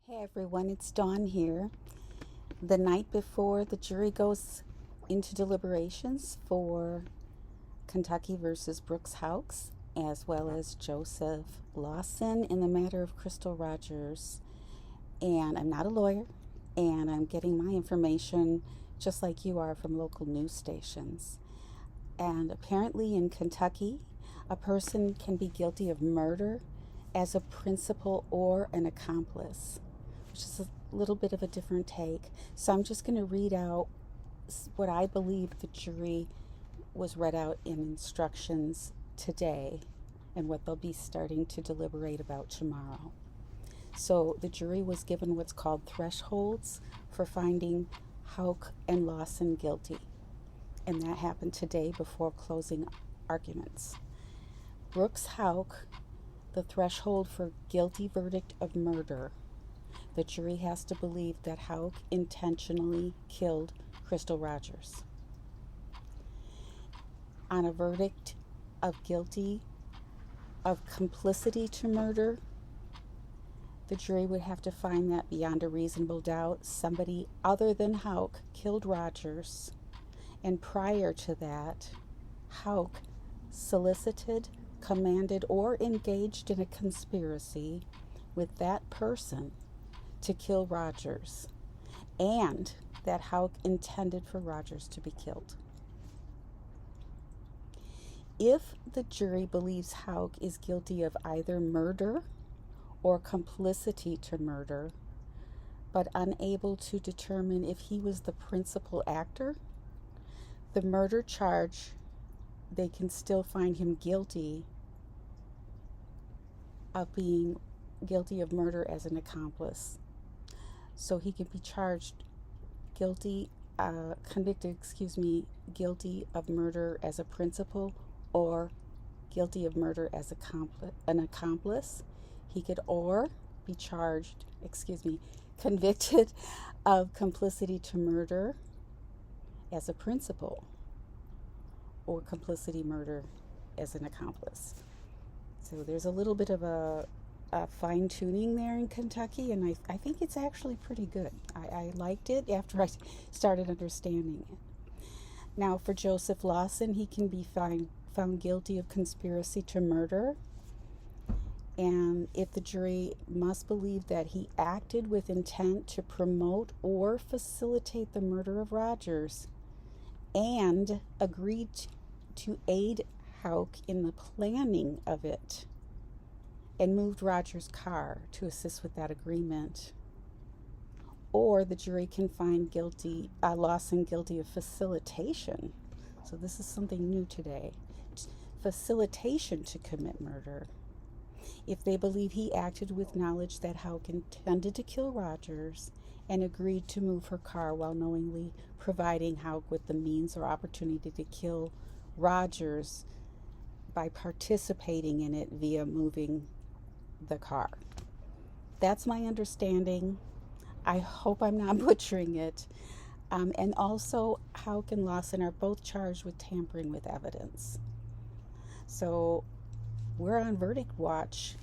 Hey everyone, it's Dawn here. The night before the jury goes into deliberations for Kentucky versus Brooks Houck, as well as Joseph Lawson in the matter of Crystal Rogers. And I'm not a lawyer, and I'm getting my information just like you are from local news stations. And apparently in Kentucky, a person can be guilty of murder as a principal or an accomplice, which is a little bit of a different take. So I'm just going to read out what I believe the jury was read out in instructions today and what they'll be starting to deliberate about tomorrow. So the jury was given what's called thresholds for finding Houck and Lawson guilty, and that happened today before closing arguments. Brooks Houck, the threshold for guilty verdict of murder. The jury has to believe that Houck intentionally killed Crystal Rogers. On a verdict of guilty of complicity to murder, the jury would have to find that beyond a reasonable doubt somebody other than Houck killed Rogers, and prior to that, Houck solicited, commanded, or engaged in a conspiracy with that person to kill Rogers, and that Houck intended for Rogers to be killed. If the jury believes Houck is guilty of either murder or complicity to murder, but unable to determine if he was the principal actor, the murder charge, they can still find him guilty of being guilty of murder as an accomplice. So he can be charged guilty of murder as a principal or guilty of murder as an accomplice. He could or be convicted of complicity to murder as a principal or complicity murder as an accomplice. So there's a little bit of a fine-tuning there in Kentucky, and I think it's actually pretty good. I liked it after I started understanding it. Now for Joseph Lawson, he can be found guilty of conspiracy to murder, and if the jury must believe that he acted with intent to promote or facilitate the murder of Rogers and agreed to aid Houck in the planning of it and moved Rogers' car to assist with that agreement. Or the jury can find Lawson guilty of facilitation. So this is something new today. Facilitation to commit murder. If they believe he acted with knowledge that Houck intended to kill Rogers and agreed to move her car while knowingly providing Houck with the means or opportunity to kill Rogers by participating in it via moving the car. That's my understanding. I hope I'm not butchering it. And also, Houck and Lawson are both charged with tampering with evidence. So we're on verdict watch